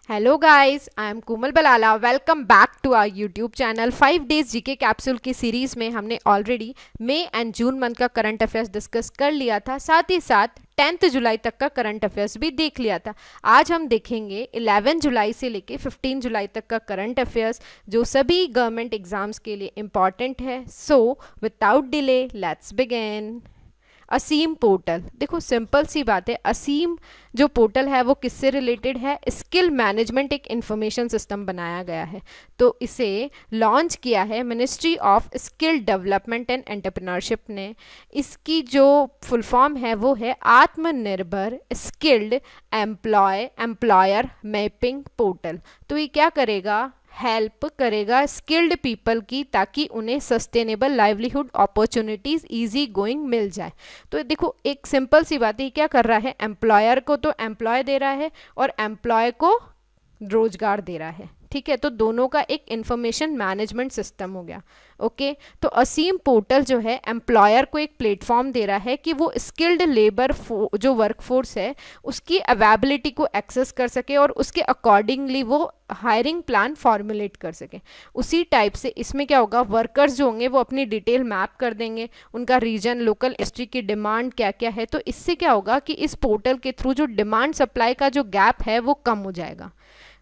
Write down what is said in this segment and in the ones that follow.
Hello guys, I am Komal Balala. Welcome back to our YouTube channel. 5 days GK capsule की series में हमने already May and June month का current affairs discuss कर लिया था, साथ ही साथ 10 जुलाई तक का करंट अफेयर्स भी देख लिया था। आज हम देखेंगे 11 जुलाई से लेके 15 जुलाई तक का करंट अफेयर्स, जो सभी गवर्नमेंट एग्जाम्स के लिए इम्पॉर्टेंट है। So without delay let's begin. ASEEM portal, देखो सिंपल सी बात है। असीम जो पोर्टल है वो किससे रिलेटेड है? स्किल मैनेजमेंट एक इंफॉर्मेशन सिस्टम बनाया गया है, तो इसे लॉन्च किया है ministry of skill development and entrepreneurship ने। इसकी जो फुल फॉर्म है वो है आत्मनिर्भर स्किल्ड एम्प्लॉयर मैपिंग पोर्टल। तो ये क्या करेगा? हेल्प करेगा स्किल्ड पीपल की, ताकि उन्हें sustainable livelihood opportunities easy going मिल जाए। तो देखो एक सिंपल सी बात है, क्या कर रहा है? एम्प्लॉयर को तो एम्प्लॉय दे रहा है और एम्प्लॉय को रोजगार दे रहा है। ठीक है, तो दोनों का एक इंफॉर्मेशन मैनेजमेंट सिस्टम हो गया। ओके, तो असीम पोर्टल जो है एम्प्लॉयर को एक प्लेटफॉर्म दे रहा है कि वो स्किल्ड लेबर जो वर्कफोर्स है उसकी अवेलेबिलिटी को एक्सेस कर सके और उसके अकॉर्डिंगली वो हायरिंग प्लान फॉर्मुलेट कर सके। उसी टाइप से इसमें क्या होगा? वर्कर्स जो होंगे वो अपनी डिटेल मैप कर देंगे, उनका रीजन, लोकल इंडस्ट्री की डिमांड क्या क्या है। तो इससे क्या होगा कि इस पोर्टल के थ्रू जो डिमांड सप्लाई का जो गैप है वो कम हो जाएगा।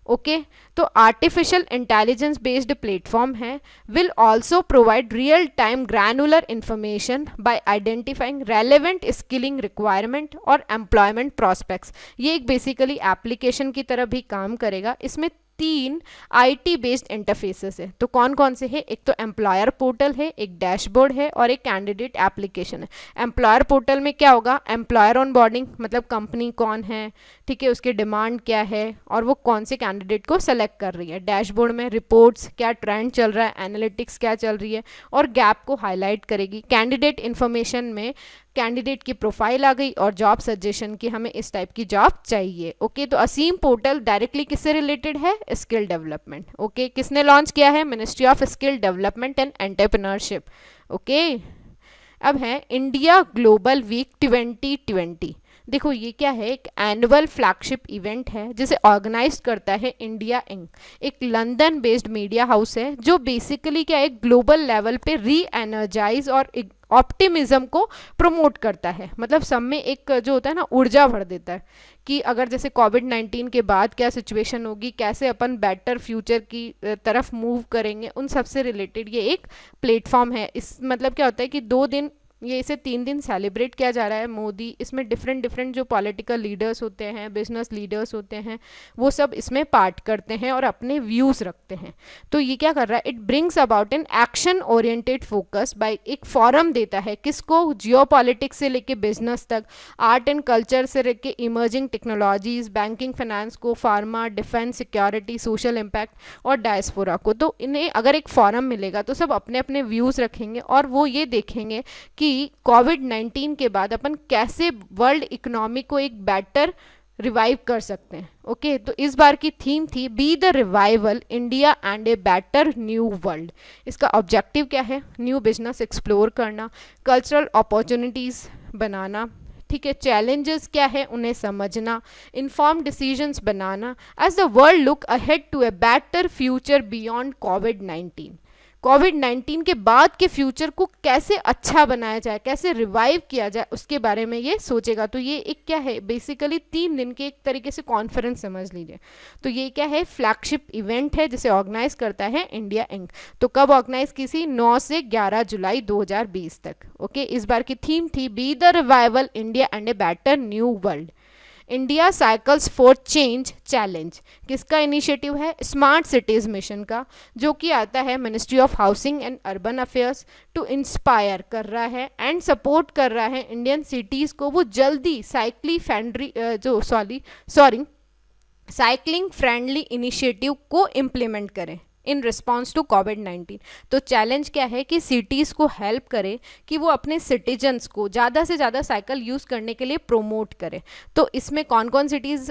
ओके, तो आर्टिफिशियल इंटेलिजेंस बेस्ड प्लेटफॉर्म है, will also provide real time granular information bye identifying relevant skilling requirement और एम्प्लॉयमेंट प्रॉस्पेक्ट्स। ये एक बेसिकली एप्लीकेशन की तरह भी काम करेगा। इसमें 3 आईटी बेस्ड इंटरफेसेस है। तो कौन कौन से है? एक तो एम्प्लॉयर पोर्टल है, एक डैशबोर्ड है और एक कैंडिडेट एप्लीकेशन है। एम्प्लॉयर पोर्टल में क्या होगा? एम्प्लॉयर ऑन बोर्डिंग, मतलब कंपनी कौन है, ठीक है, उसकी डिमांड क्या है और वो कौन से कैंडिडेट को सेलेक्ट कर रही है। डैशबोर्ड में रिपोर्ट्स, क्या ट्रेंड चल रहा है, एनालिटिक्स क्या चल रही है और गैप को हाईलाइट करेगी। कैंडिडेट इन्फॉर्मेशन में कैंडिडेट की प्रोफाइल आ गई और जॉब सजेशन की, हमें इस टाइप की जॉब चाहिए। ओके, तो असीम पोर्टल डायरेक्टली किससे रिलेटेड है? Skill development. ओके, किसने लॉन्च किया है? Ministry of skill development and entrepreneurship. Okay, अब है इंडिया ग्लोबल वीक 2020। देखो ये क्या है? एक एनुअल फ्लैगशिप इवेंट है जिसे ऑर्गेनाइज करता है इंडिया इंक, एक लंदन बेस्ड मीडिया हाउस है जो बेसिकली क्या है, ग्लोबल लेवल पे री एनर्जाइज और ऑप्टिमिज्म को प्रमोट करता है। मतलब सब में एक जो होता है ना, ऊर्जा भर देता है कि अगर जैसे कोविड-19 के बाद क्या सिचुएशन होगी, कैसे अपन बेटर फ्यूचर की तरफ मूव करेंगे, उन सब से रिलेटेड ये एक प्लेटफॉर्म है। इस मतलब क्या होता है कि 2 दिन, ये इसे 3 दिन सेलिब्रेट किया जा रहा है। मोदी, इसमें डिफरेंट डिफरेंट जो पॉलिटिकल लीडर्स होते हैं, बिजनेस लीडर्स होते हैं, वो सब इसमें पार्ट करते हैं और अपने व्यूज़ रखते हैं। तो ये क्या कर रहा है? It brings about an action oriented focus by, एक फॉरम देता है किसको? जियो पॉलिटिक्स से लेके बिजनेस तक, आर्ट एंड कल्चर से लेके इमर्जिंग टेक्नोलॉजीज, बैंकिंग फाइनेंस को, pharma, defence, security, social impact और डायस्पोरा को। तो इन्हें अगर एक फॉरम मिलेगा तो सब अपने अपने व्यूज़ रखेंगे और वो ये देखेंगे कि कोविड-19 के बाद अपन कैसे वर्ल्ड इकोनॉमी को एक बेटर रिवाइव कर सकते हैं। ओके, तो इस बार की थीम थी be the revival India and a better new world. इसका ऑब्जेक्टिव क्या है? न्यू बिजनेस एक्सप्लोर करना, कल्चरल अपॉर्चुनिटीज़ बनाना, ठीक है, चैलेंजेस क्या है उन्हें समझना, inform decisions banana, as the world look ahead to a better future beyond कोविड-19। कोविड-19 के बाद के फ्यूचर को कैसे अच्छा बनाया जाए, कैसे रिवाइव किया जाए, उसके बारे में ये सोचेगा। तो ये एक क्या है? बेसिकली 3 दिन के एक तरीके से कॉन्फ्रेंस समझ लीजिए। तो ये क्या है? फ्लैगशिप इवेंट है जिसे ऑर्गेनाइज करता है इंडिया इंक। तो कब ऑर्गेनाइज की थी? 9 से 11 जुलाई 2020 तक। ओके, इस बार की थीम थी be the revival India and a better new world. India cycles for change challenge किसका इनिशिएटिव है? स्मार्ट सिटीज़ मिशन का, जो कि आता है ministry of housing and urban affairs, to inspire कर रहा है एंड सपोर्ट कर रहा है इंडियन सिटीज़ को वो जल्दी साइकिलिंग फ्रेंडली इनिशिएटिव को इम्प्लीमेंट करें इन रिस्पॉन्स टू कोविड-19। तो चैलेंज क्या है कि सिटीज़ को हेल्प करे कि वो अपने सिटीजन्स को ज़्यादा से ज़्यादा साइकिल यूज़ करने के लिए प्रोमोट करे। तो इसमें कौन कौन सिटीज़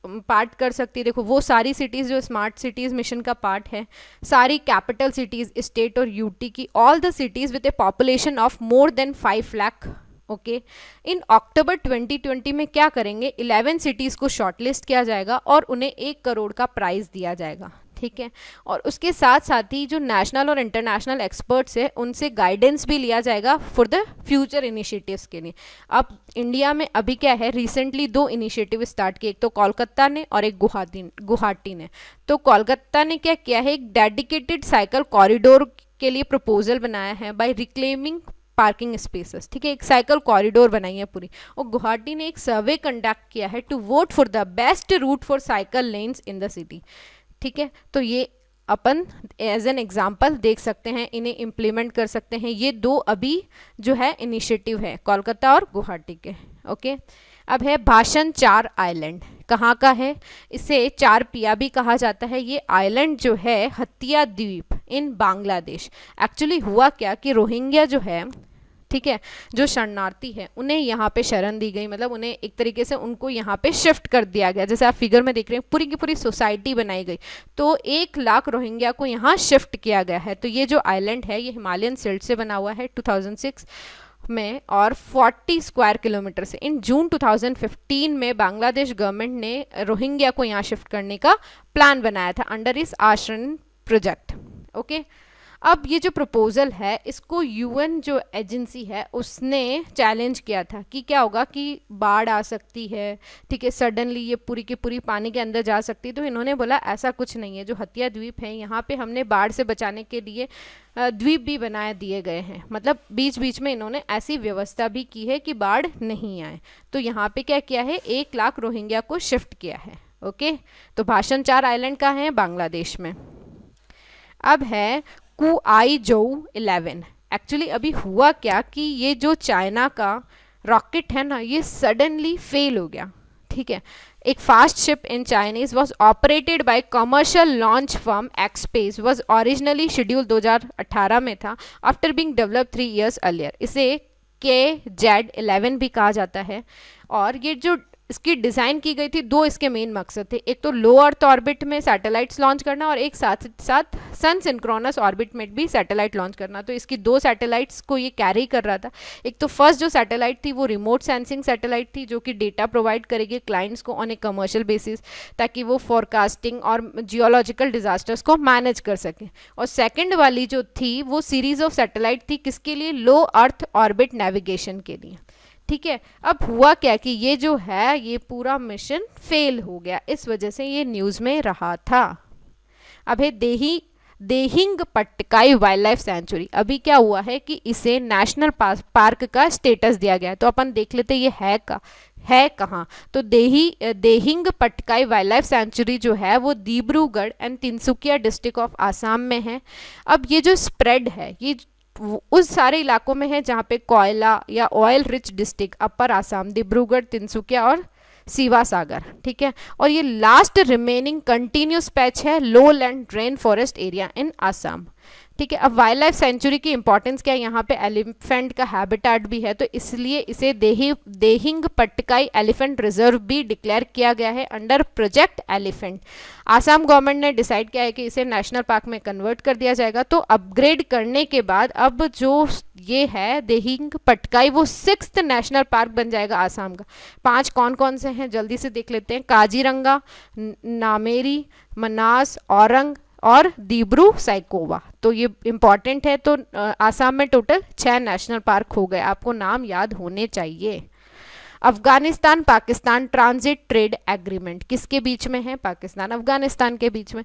पार्ट कर सकती है? देखो वो सारी सिटीज़ जो स्मार्ट सिटीज़ मिशन का पार्ट है, सारी कैपिटल सिटीज़, स्टेट और यूटी की, all the cities with a population of more than 5 lakh okay. In October 2020 में क्या करेंगे, 11 सिटीज़ को शॉर्टलिस्ट किया जाएगा और उन्हें 1 करोड़ का प्राइज़ दिया जाएगा, ठीक है। और उसके साथ साथ ही जो नेशनल और इंटरनेशनल एक्सपर्ट्स हैं उनसे गाइडेंस भी लिया जाएगा फॉर द फ्यूचर इनिशिएटिव्स के लिए। अब इंडिया में अभी क्या है, रिसेंटली 2 इनिशिएटिव स्टार्ट किए, एक तो कोलकाता ने और एक गुवाहाटी ने। तो कोलकाता ने क्या किया है, एक डेडिकेटेड साइकिल कॉरिडोर के लिए प्रपोजल बनाया है बाय रिक्लेमिंग पार्किंग स्पेसेस, ठीक है, एक साइकिल कॉरिडोर बनाई है पूरी। और गुवाहाटी ने एक सर्वे कंडक्ट किया है to vote for the best route for cycle lanes in the city, ठीक है। तो ये अपन एज एन एग्जाम्पल देख सकते हैं, इन्हें इम्प्लीमेंट कर सकते हैं। ये 2 अभी जो है इनिशिएटिव है कोलकाता और गुवाहाटी के, ओके। अब है भाषण 4 आइलैंड, कहाँ का है, इसे 4 पिया भी कहा जाता है। ये आइलैंड जो है हत्या द्वीप इन बांग्लादेश। एक्चुअली हुआ क्या कि रोहिंग्या जो है, ठीक है, जो शरणार्थी है उन्हें यहाँ पे शरण दी गई, मतलब उन्हें एक तरीके से उनको यहाँ पे शिफ्ट कर दिया गया। जैसे आप फिगर में देख रहे हैं, पूरी की पूरी सोसाइटी बनाई गई, तो 1 लाख रोहिंग्या को यहाँ शिफ्ट किया गया है। तो ये जो आइलैंड है ये हिमालयन सिल्ट से बना हुआ है 2006 में और 40 स्क्वायर किलोमीटर से। इन जून 2015 में बांग्लादेश गवर्नमेंट ने रोहिंग्या को यहाँ शिफ्ट करने का प्लान बनाया था अंडर इस आश्रम प्रोजेक्ट, ओके। अब ये जो प्रपोजल है इसको यूएन जो एजेंसी है उसने चैलेंज किया था कि क्या होगा कि बाढ़ आ सकती है, ठीक है, सडनली ये पूरी की पूरी पानी के अंदर जा सकती है। तो इन्होंने बोला ऐसा कुछ नहीं है, जो हत्या द्वीप है यहाँ पे हमने बाढ़ से बचाने के लिए द्वीप भी बनाए दिए गए हैं, मतलब बीच बीच में इन्होंने ऐसी व्यवस्था भी की है कि बाढ़ नहीं आए। तो यहाँ पे क्या किया है, 1 लाख रोहिंग्या को शिफ्ट किया है, ओके। तो भाषण 4 आइलैंड का है बांग्लादेश में। अब है कुआईजोउ 11। एक्चुअली अभी हुआ क्या कि ये जो चाइना का रॉकेट है ना ये सडनली फेल हो गया, ठीक है। एक fast ship in Chinese was operated by commercial launch firm ExPace was originally scheduled 2018 में था, after being develop 3 years earlier. इसे KZ-11 भी कहा जाता है। और ये जो इसकी डिज़ाइन की गई थी, 2 इसके मेन मकसद थे, एक तो लो अर्थ ऑर्बिट में सैटेलाइट्स लॉन्च करना और एक साथ साथ सन सिंक्रोनस ऑर्बिट में भी सैटेलाइट लॉन्च करना। तो इसकी 2 सैटेलाइट्स को ये कैरी कर रहा था। एक तो फर्स्ट जो सैटेलाइट थी वो रिमोट सेंसिंग सैटेलाइट थी, जो कि डेटा प्रोवाइड करेगी क्लाइंट्स को ऑन ए कमर्शियल बेसिस, ताकि वो फॉरकास्टिंग और जियोलॉजिकल डिजास्टर्स को मैनेज कर सकें। और सेकेंड वाली जो थी वो सीरीज ऑफ सैटेलाइट थी, किसके लिए, लो अर्थ ऑर्बिट नेविगेशन के लिए, ठीक है। अब हुआ क्या कि ये जो है ये पूरा मिशन फेल हो गया, इस वजह से ये न्यूज़ में रहा था। अब है देहिंग पट्टकाई वाइल्ड लाइफ सेंचुरी। अभी क्या हुआ है कि इसे नेशनल पार्क का स्टेटस दिया गया है। तो अपन देख लेते ये है कहाँ। तो देहिंग पट्टकाई वाइल्ड लाइफ सेंचुरी जो है वो Dibrugarh and Tinsukia district of Assam में है। अब ये जो स्प्रेड है ये उस सारे इलाकों में है जहाँ पे कोयला या ऑयल रिच डिस्ट्रिक्ट, अपर आसाम, डिब्रूगढ़, तिनसुकिया और सीवा सागर, ठीक है। और ये लास्ट रिमेनिंग कंटिन्यूस पैच है लो land rain forest area in Assam, ठीक है। अब वाइल्ड लाइफ सेंचुरी की इंपॉर्टेंस क्या है, यहाँ पे एलिफेंट का हैबिटेट भी है, तो इसलिए इसे देहिंग पट्टकाई एलिफेंट रिजर्व भी डिक्लेयर किया गया है under project elephant. Assam government ने डिसाइड किया है कि इसे नेशनल पार्क में कन्वर्ट कर दिया जाएगा। तो अपग्रेड करने के बाद अब जो ये है देहिंग पट्टकाई वो 6th नेशनल पार्क बन जाएगा आसाम का। 5 कौन कौन से हैं जल्दी से देख लेते हैं, काजीरंगा, नामेरी, मनास, औरंग और डिब्रू साइकोवा। तो ये इंपॉर्टेंट है। तो आसाम में टोटल 6 नेशनल पार्क हो गए, आपको नाम याद होने चाहिए। Afghanistan Pakistan transit trade agreement किसके बीच में है, पाकिस्तान अफगानिस्तान के बीच में।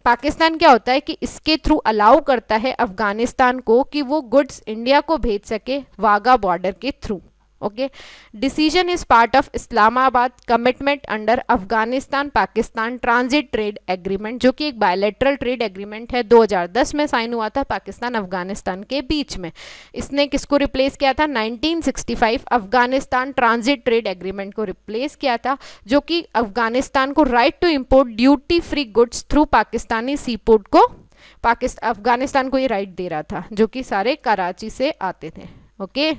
पाकिस्तान क्या होता है कि इसके थ्रू अलाउ करता है अफगानिस्तान को कि वो गुड्स इंडिया को भेज सके वाघा बॉर्डर के through, okay. Decision is part of Islamabad commitment under Afghanistan Pakistan transit trade agreement, जो कि एक बायलैटरल ट्रेड एग्रीमेंट है, 2010 में साइन हुआ था पाकिस्तान अफगानिस्तान के बीच में। इसने किसको रिप्लेस किया था, 1965 अफगानिस्तान ट्रांजिट ट्रेड एग्रीमेंट को रिप्लेस किया था, जो कि अफगानिस्तान को right to import duty free goods through Pakistani sea port को अफगानिस्तान को ये राइट दे रहा था, जो कि सारे कराची से आते थे, ओके।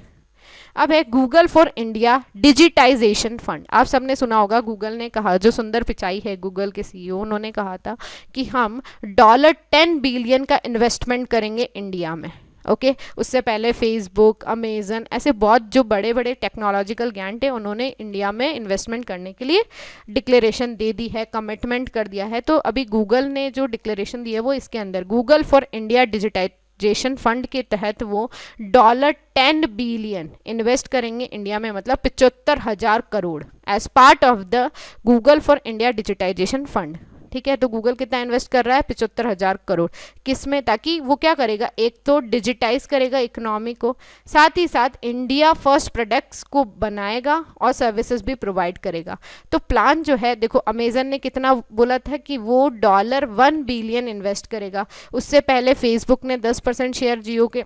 अब है Google for India digitization fund. आप सबने सुना होगा, गूगल ने कहा, जो सुंदर पिचाई है गूगल के सीईओ, उन्होंने कहा था कि हम $10 बिलियन का इन्वेस्टमेंट करेंगे इंडिया में, ओके उससे पहले फेसबुक, अमेजन, ऐसे बहुत जो बड़े बड़े टेक्नोलॉजिकल गिगांट है उन्होंने इंडिया में इन्वेस्टमेंट करने के लिए डिक्लेरेशन दे दी है, कमिटमेंट कर दिया है। तो अभी गूगल ने जो डिक्लेरेशन दी है वो इसके अंदर Google for India digitization fund के तहत वो $10 बिलियन इन्वेस्ट करेंगे इंडिया में, मतलब 75,000 crore as part of the Google for India digitization fund. ठीक है, तो गूगल कितना इन्वेस्ट कर रहा है? 75,000 करोड़। किस में? ताकि वो क्या करेगा, एक तो डिजिटाइज करेगा इकोनॉमी को, साथ ही साथ इंडिया फर्स्ट प्रोडक्ट्स को बनाएगा और सर्विसेज भी प्रोवाइड करेगा। तो प्लान जो है देखो, अमेजन ने कितना बोला था कि वो $1 बिलियन इन्वेस्ट करेगा। उससे पहले फेसबुक ने 10% शेयर जियो के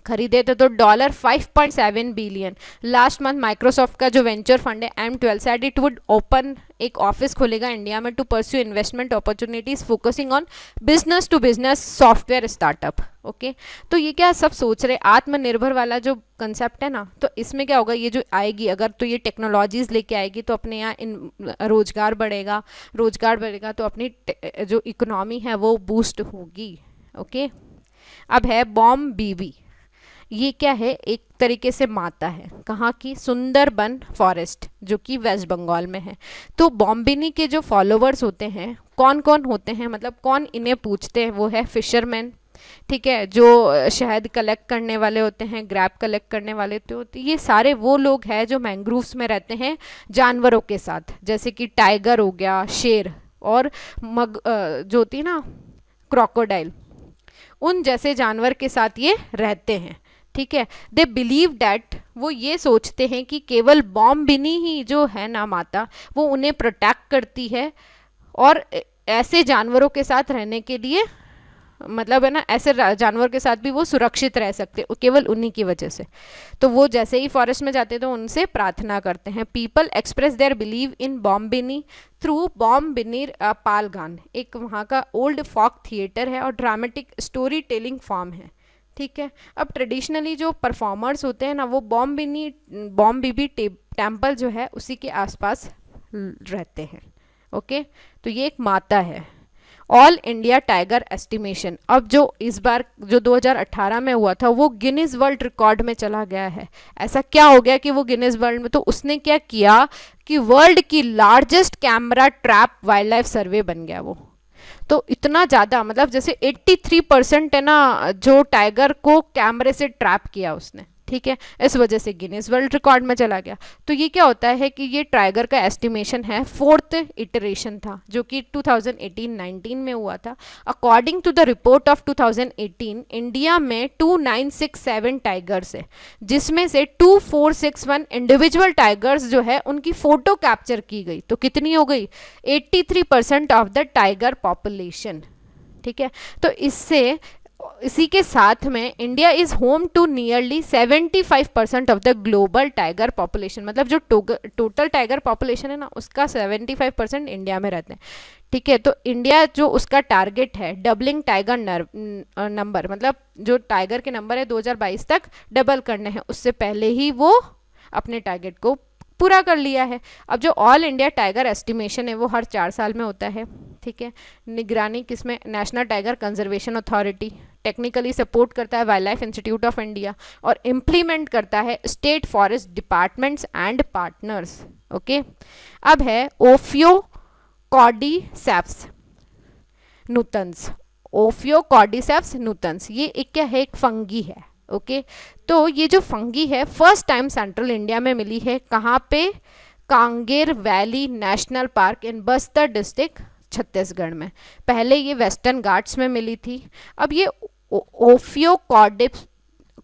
खरीदे थे तो $5.7 बिलियन। लास्ट मंथ माइक्रोसॉफ्ट का जो वेंचर फंड है M12 said it would open एक ऑफिस खोलेगा इंडिया में to pursue investment opportunities focusing on business to business software startup. Okay, तो ये क्या सब सोच रहे, आत्मनिर्भर वाला जो कंसेप्ट है ना, तो इसमें क्या होगा, ये जो आएगी अगर तो ये टेक्नोलॉजीज लेके आएगी तो अपने यहाँ रोजगार बढ़ेगा तो अपनी जो इकोनॉमी है वो बूस्ट होगी। ओके, अब है बॉम बीबी। ये क्या है, एक तरीके से माता है कहाँ की, सुंदरबन फॉरेस्ट जो कि वेस्ट बंगाल में है। तो बॉम्बिनी के जो फॉलोवर्स होते हैं कौन कौन होते हैं, मतलब कौन इन्हें पूछते हैं, वो है फिशरमैन, ठीक है, जो शहद कलेक्ट करने वाले होते हैं, ग्रैब कलेक्ट करने वाले होते हैं, ये सारे वो लोग हैं जो मैंग्रोव्स में रहते हैं जानवरों के साथ, जैसे कि टाइगर हो गया, शेर और जो होती है ना क्रोकोडाइल, उन जैसे जानवर के साथ ये रहते हैं। ठीक है, दे बिलीव डैट, वो ये सोचते हैं कि केवल बॉम्बिनी ही जो है ना माता, वो उन्हें प्रोटेक्ट करती है और ऐसे जानवरों के साथ रहने के लिए, मतलब है ना, ऐसे जानवर के साथ भी वो सुरक्षित रह सकते केवल उन्हीं की वजह से। तो वो जैसे ही फॉरेस्ट में जाते हैं तो उनसे प्रार्थना करते हैं। People express their believe in बॉम्बिनी थ्रू बॉम्बिनी पालगान, एक वहाँ का ओल्ड फॉक थिएटर है और ड्रामेटिक स्टोरी टेलिंग फॉर्म है। ठीक है, अब ट्रेडिशनली जो परफॉर्मर्स होते हैं ना, वो बॉम बीबी टेम्पल जो है उसी के आसपास रहते हैं। ओके, तो ये एक माता है। ऑल इंडिया टाइगर एस्टिमेशन, अब जो इस बार जो 2018 में हुआ था वो गिनीज वर्ल्ड रिकॉर्ड में चला गया है। ऐसा क्या हो गया कि वो गिनीज वर्ल्ड में, तो उसने क्या किया कि वर्ल्ड की largest camera trap wildlife survey बन गया वो। तो इतना ज़्यादा, मतलब जैसे 83% है ना जो टाइगर को कैमरे से ट्रैप किया उसने। ठीक है, इस वजह से गिनीज वर्ल्ड रिकॉर्ड में चला गया। तो ये क्या होता है कि ये टाइगर का एस्टिमेशन है, 4th इटरेशन था जो कि 2018-19 में हुआ था। According to the report of 2018, India में 2967 टाइगर्स है, जिसमें से 2461 इंडिविजुअल टाइगर्स जो है उनकी फोटो कैप्चर की गई। तो कितनी हो गई, 83% ऑफ द टाइगर पॉपुलेशन। ठीक है, तो इसी के साथ में India is home to nearly 75% of the global tiger population, मतलब जो टोटल टाइगर पॉपुलेशन है ना उसका 75% इंडिया में रहते हैं। ठीक है, तो इंडिया जो उसका टारगेट है डबलिंग टाइगर नंबर, मतलब जो टाइगर के नंबर है 2022 तक डबल करने हैं, उससे पहले ही वो अपने टारगेट को पूरा कर लिया है। अब जो ऑल इंडिया टाइगर एस्टिमेशन है वो हर 4 साल में होता है। ठीक है, निगरानी किसमें, national tiger conservation authority technically support करता है wild life institute of India और इम्प्लीमेंट करता है state forest departments and partners. Okay, अब है ओफियो कॉर्डिसेप्स नूतंस। ओफियो कॉर्डिसेप्स नूतंस ये एक क्या है, एक फंगी है। ओके, तो ये जो फंगी है फर्स्ट टाइम सेंट्रल इंडिया में मिली है, कहाँ पे, कांगेर वैली नेशनल पार्क इन बस्तर डिस्ट्रिक्ट छत्तीसगढ़ में। पहले ये वेस्टर्न घाट्स में मिली थी। अब ये ओफियो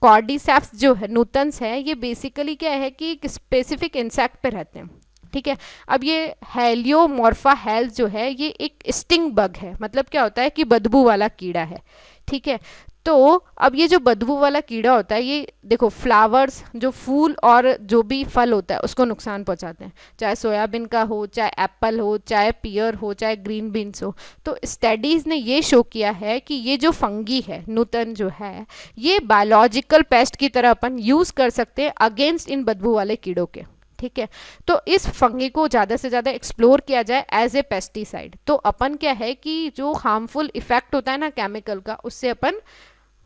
कॉर्डिसेप्स जो है नूतंस है, ये बेसिकली क्या है कि एक स्पेसिफिक इंसेक्ट पे रहते हैं। ठीक है, अब ये हेलियोमॉर्फा हेल्थ जो है ये एक स्टिंग बग है, मतलब क्या होता है कि बदबू वाला कीड़ा है। ठीक है, तो अब ये जो बदबू वाला कीड़ा होता है ये देखो फ्लावर्स, जो फूल और जो भी फल होता है उसको नुकसान पहुंचाते हैं, चाहे सोयाबीन का हो, चाहे एप्पल हो, चाहे पियर हो, चाहे ग्रीन बीन्स हो। तो स्टडीज़ ने ये शो किया है कि ये जो फंगी है नूतन जो है ये बायोलॉजिकल पेस्ट की तरह अपन यूज़ कर सकते हैं अगेंस्ट इन बदबू वाले कीड़ों के। ठीक है, तो इस फंगी को ज़्यादा से ज़्यादा एक्सप्लोर किया जाए एज ए पेस्टिसाइड। तो अपन क्या है कि जो हार्मफुल इफेक्ट होता है ना केमिकल का, उससे अपन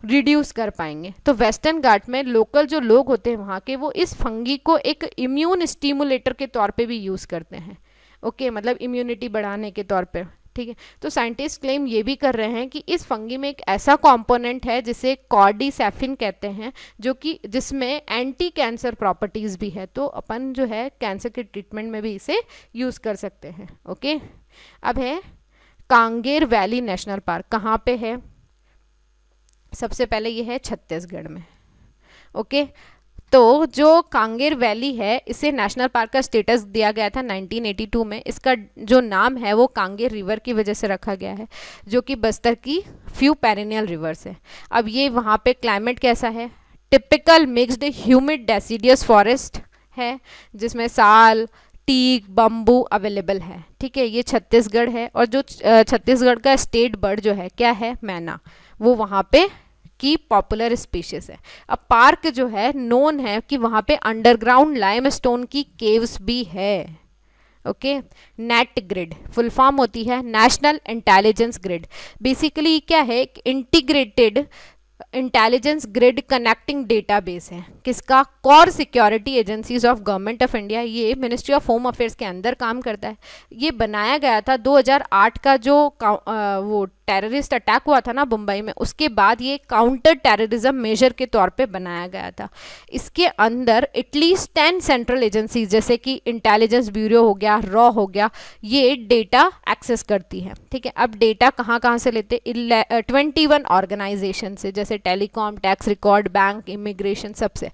रिड्यूस कर पाएंगे। तो वेस्टर्न घाट में लोकल जो लोग होते हैं वहाँ के, वो इस फंगी को एक इम्यून स्टिमुलेटर के तौर पे भी यूज़ करते हैं। ओके, मतलब इम्यूनिटी बढ़ाने के तौर पे, ठीक है। तो साइंटिस्ट क्लेम ये भी कर रहे हैं कि इस फंगी में एक ऐसा कंपोनेंट है जिसे कॉर्डिसेफिन कहते हैं, जो कि जिसमें एंटी कैंसर प्रॉपर्टीज़ भी है। तो अपन जो है कैंसर के ट्रीटमेंट में भी इसे यूज़ कर सकते हैं। ओके, अब है कांगेर वैली नेशनल पार्क। कहाँ पे है? सबसे पहले ये है छत्तीसगढ़ में। ओके, तो जो कांगेर वैली है इसे नेशनल पार्क का स्टेटस दिया गया था 1982 में। इसका जो नाम है वो कांगेर रिवर की वजह से रखा गया है, जो कि बस्तर की फ्यू पेरिनियल रिवर्स है। अब ये वहाँ पे क्लाइमेट कैसा है? Typical mixed humid deciduous forest है, जिसमें साल, टीक, बम्बू अवेलेबल है। ठीक है, ये छत्तीसगढ़ है। और जो छत्तीसगढ़ का स्टेट बर्ड जो है क्या है? मैना, वो वहाँ पे की पॉपुलर स्पीशीज है। अब पार्क जो है नोन है कि वहाँ पे अंडरग्राउंड लाइमस्टोन की केव्स भी है। Okay, net grid full form होती है नेशनल इंटेलिजेंस ग्रिड। बेसिकली क्या है? Integrated intelligence grid connecting database है। किसका? Core security agencies of government of India. ये मिनिस्ट्री ऑफ होम अफेयर्स के अंदर काम करता है। ये बनाया गया था 2008 का जो वो टेररिस्ट अटैक हुआ था ना मुंबई में, उसके बाद ये काउंटर टेररिज्म मेजर के तौर पे बनाया गया था। इसके अंदर एटलीस्ट 10 सेंट्रल एजेंसीज जैसे कि इंटेलिजेंस ब्यूरो हो गया, रॉ हो गया, ये डेटा एक्सेस करती है। ठीक है, अब डेटा कहाँ कहाँ से लेते? 21 ऑर्गेनाइजेशन से, जैसे telecom, tax record, bank, immigration, सबसे।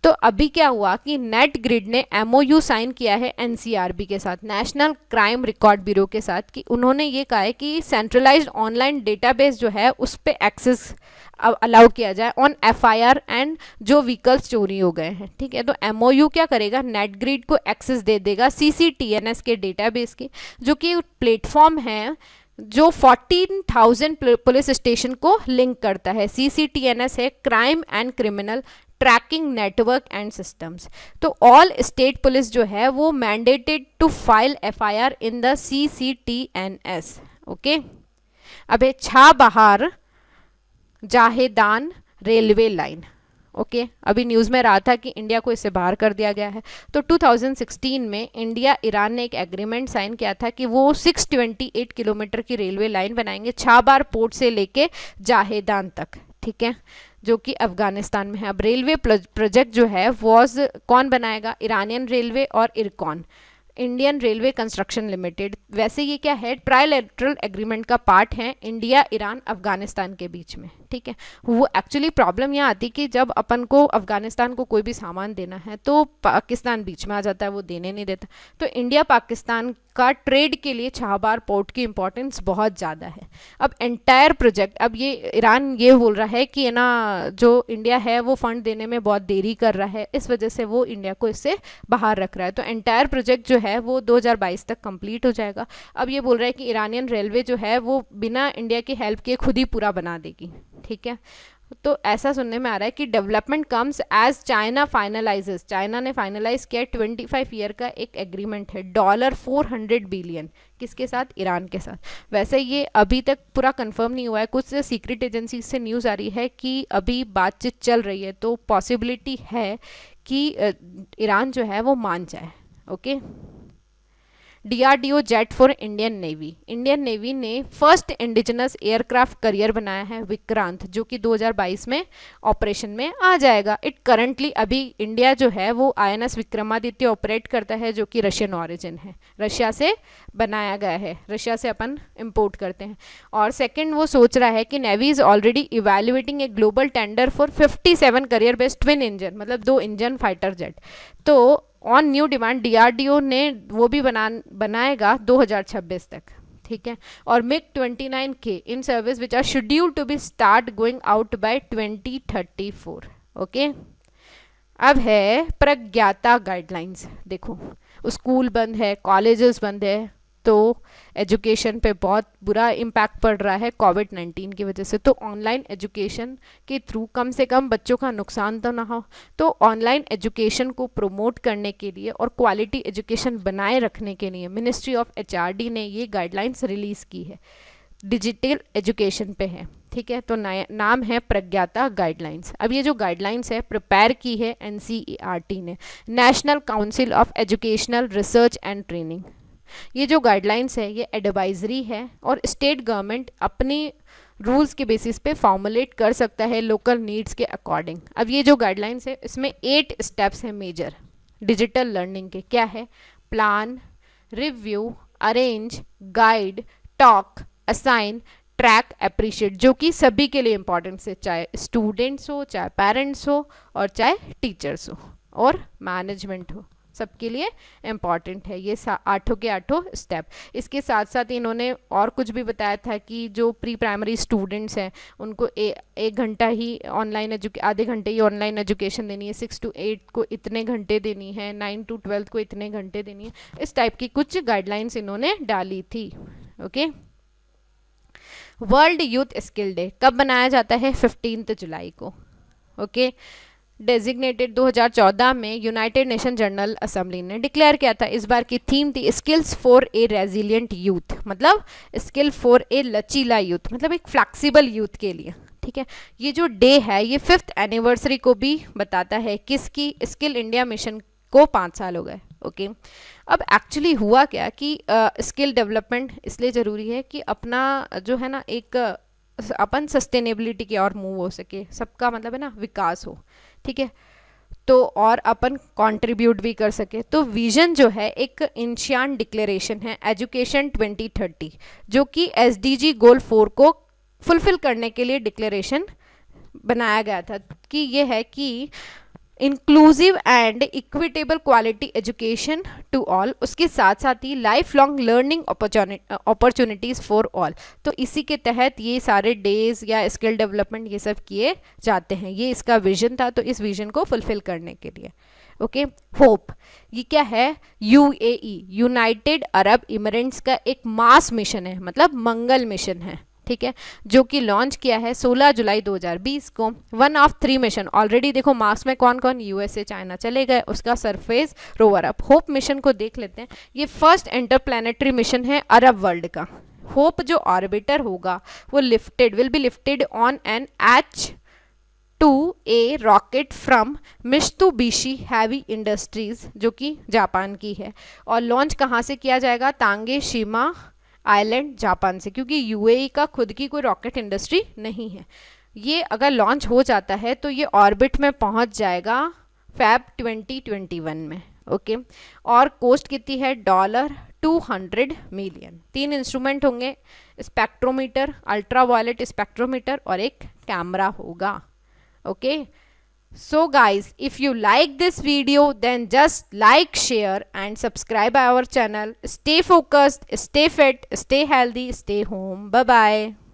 तो अभी क्या हुआ कि नेट ग्रिड ने MOU साइन किया है NCRB के साथ, नेशनल क्राइम रिकॉर्ड ब्यूरो के साथ, कि उन्होंने ये कहा है कि सेंट्रलाइज्ड ऑनलाइन डेटाबेस जो है उस पर एक्सेस अलाउ किया जाए ऑन FIR एंड जो व्हीकल्स चोरी हो गए हैं। ठीक है, तो MOU क्या करेगा? नेट ग्रिड को एक्सेस दे देगा CCTNS के डेटाबेस के, जो कि प्लेटफॉर्म है जो 14,000 पुलिस स्टेशन को लिंक करता है। CCTNS है crime and criminal tracking network and systems. तो ऑल स्टेट पुलिस जो है वो mandated to file FIR in the CCTNS। Okay, अब है Chabahar Zahedan railway line. Okay, अभी न्यूज़ में रहा था कि इंडिया को इससे बाहर कर दिया गया है। तो 2016 में इंडिया ईरान ने एक एग्रीमेंट साइन किया था कि वो 628 किलोमीटर की रेलवे लाइन बनाएंगे छाबार पोर्ट से लेके जाहेदान तक। ठीक है, जो कि अफगानिस्तान में है। अब रेलवे प्रोजेक्ट जो है कौन बनाएगा? ईरानियन रेलवे और IRCON, Indian railway construction limited. वैसे ये क्या है? ट्राइलेटरल एग्रीमेंट का पार्ट है इंडिया, ईरान, अफगानिस्तान के बीच में। ठीक है, वो एक्चुअली प्रॉब्लम यहाँ आती कि जब अपन को अफगानिस्तान को कोई भी सामान देना है तो पाकिस्तान बीच में आ जाता है, वो देने नहीं देता। तो इंडिया पाकिस्तान का ट्रेड के लिए छाबार पोर्ट की इंपॉर्टेंस बहुत ज़्यादा है। अब एंटायर प्रोजेक्ट, अब ये ईरान ये बोल रहा है कि ना जो इंडिया है वो फंड देने में बहुत देरी कर रहा है, इस वजह से वो इंडिया को इससे बाहर रख रहा है। तो एंटायर प्रोजेक्ट जो है वो 2022 तक कंप्लीट हो जाएगा। अब ये बोल रहा है कि ईरानियन रेलवे जो है वो बिना इंडिया की हेल्प के खुद ही पूरा बना देगी। ठीक है, तो ऐसा सुनने में आ रहा है कि development comes as China finalises. China ने फाइनलाइज किया 25 ईयर का एक एग्रीमेंट है $400 बिलियन। किसके साथ? ईरान के साथ। वैसे ये अभी तक पूरा कंफर्म नहीं हुआ है, कुछ सीक्रेट एजेंसी से न्यूज़ आ रही है कि अभी बातचीत चल रही है, तो पॉसिबिलिटी है कि ईरान जो है वो मान जाए। Okay, DRDO jet for Indian navy. Indian navy ने फर्स्ट इंडिजिनस एयरक्राफ्ट करियर बनाया है विक्रांत, जो कि 2022 में ऑपरेशन में आ जाएगा। इट करंटली अभी इंडिया जो है वो INS विक्रमादित्य ऑपरेट करता है, जो कि रशियन ऑरिजिन है, रशिया से बनाया गया है, रशिया से अपन इंपोर्ट करते हैं। और सेकंड वो सोच रहा है कि navy is already evaluating a global tender for 57 career based twin engine, मतलब 2 इंजन फाइटर जेट। तो ऑन न्यू डिमांड DRDO ने वो भी बनाएगा 2026 तक। ठीक है, और MiG-29K in service which are scheduled to be start going out by 2034। Okay, अब है प्रज्ञाता गाइडलाइंस। देखो, स्कूल बंद है, कॉलेजेस बंद है, तो एजुकेशन पे बहुत बुरा इम्पैक्ट पड़ रहा है कोविड-19 की वजह से। तो ऑनलाइन एजुकेशन के थ्रू कम से कम बच्चों का नुकसान तो ना हो, तो ऑनलाइन एजुकेशन को प्रमोट करने के लिए और क्वालिटी एजुकेशन बनाए रखने के लिए मिनिस्ट्री ऑफ HRD ने ये गाइडलाइंस रिलीज़ की है, डिजिटल एजुकेशन पे है। ठीक है, तो नाम है प्रज्ञाता गाइडलाइंस। अब ये जो गाइडलाइंस है प्रिपेयर की है NCERT ने, national council of educational research and training. ये जो गाइडलाइंस है ये एडवाइजरी है और स्टेट गवर्नमेंट अपनी रूल्स के बेसिस पे फॉर्मुलेट कर सकता है लोकल नीड्स के अकॉर्डिंग। अब ये जो गाइडलाइंस है इसमें 8 स्टेप्स हैं मेजर डिजिटल लर्निंग के। क्या है? Plan, review, arrange, guide, talk, assign, track, appreciate, जो कि सभी के लिए इंपॉर्टेंट है, चाहे स्टूडेंट्स हो, चाहे पेरेंट्स हो, और चाहे टीचर्स हो और मैनेजमेंट हो, सबके लिए इम्पॉर्टेंट है ये 8 के 8 स्टेप। इसके साथ साथ इन्होंने और कुछ भी बताया था कि जो प्री प्राइमरी स्टूडेंट्स हैं उनको एक घंटा ही ऑनलाइन आधे घंटे ही ऑनलाइन एजुकेशन देनी है, 6 to 8 को इतने घंटे देनी है, 9 to 12 को इतने घंटे देनी है। इस टाइप की कुछ गाइडलाइंस इन्होंने डाली थी। Okay, world youth skill day कब मनाया जाता है? 15 जुलाई को। ओके, डेजिग्नेटेड 2014 में यूनाइटेड नेशन जनरल असेंबली ने डिक्लेयर किया था। इस बार की थीम थी skills for a resilient youth, मतलब स्किल फॉर ए लचीला यूथ, मतलब एक फ्लैक्सिबल यूथ के लिए। ठीक है, ये जो डे है ये 5th एनिवर्सरी को भी बताता है किसकी? स्किल इंडिया मिशन को 5 साल हो गए। ओके, अब एक्चुअली हुआ क्या कि स्किल डेवलपमेंट इसलिए ज़रूरी है कि अपना जो है ना एक अपन सस्टेनेबिलिटी की ओर मूव हो सके, सबका मतलब है ना विकास हो। ठीक है, तो और अपन कंट्रीब्यूट भी कर सके। तो विजन जो है एक इंशियान डिक्लेरेशन है एजुकेशन 2030, जो कि SDG गोल 4 को फुलफिल करने के लिए डिक्लेरेशन बनाया गया था कि ये है कि inclusive and equitable quality education to all, उसके साथ साथ ही life long learning opportunities for all. तो इसी के तहत ये सारे डेज या स्किल डेवलपमेंट ये सब किए जाते हैं। ये इसका विजन था, तो इस विजन को फुलफिल करने के लिए। ओके, होप ये क्या है? UAE यूनाइटेड अरब इमिरेट्स का एक मास मिशन है, मतलब मंगल मिशन है। ठीक है, जो कि लॉन्च किया है 16 जुलाई 2020 को। 1 of 3 मिशन ऑलरेडी देखो मार्स में कौन कौन, USA, चाइना चले गए, उसका surface rover up. Hope mission को देख लेते हैं। ये फर्स्ट इंटरप्लैनेटरी मिशन है अरब वर्ल्ड का। होप जो ऑर्बिटर होगा वो will be lifted on an H-2A rocket from Mitsubishi heavy industries, जो कि जापान की है। और लॉन्च कहाँ से किया जाएगा? तांगे शिमा आइलैंड, जापान से, क्योंकि UAE का खुद की कोई रॉकेट इंडस्ट्री नहीं है। ये अगर लॉन्च हो जाता है तो ये ऑर्बिट में पहुंच जाएगा Feb 2021 में। ओके, और कॉस्ट कितनी है? $200 मिलियन। 3 इंस्ट्रूमेंट होंगे, स्पेक्ट्रोमीटर, अल्ट्रावायलेट स्पेक्ट्रोमीटर और एक कैमरा होगा। Okay, so guys, if you like this video then just like, share and subscribe our channel. Stay focused, stay fit, stay healthy, stay home. Bye bye.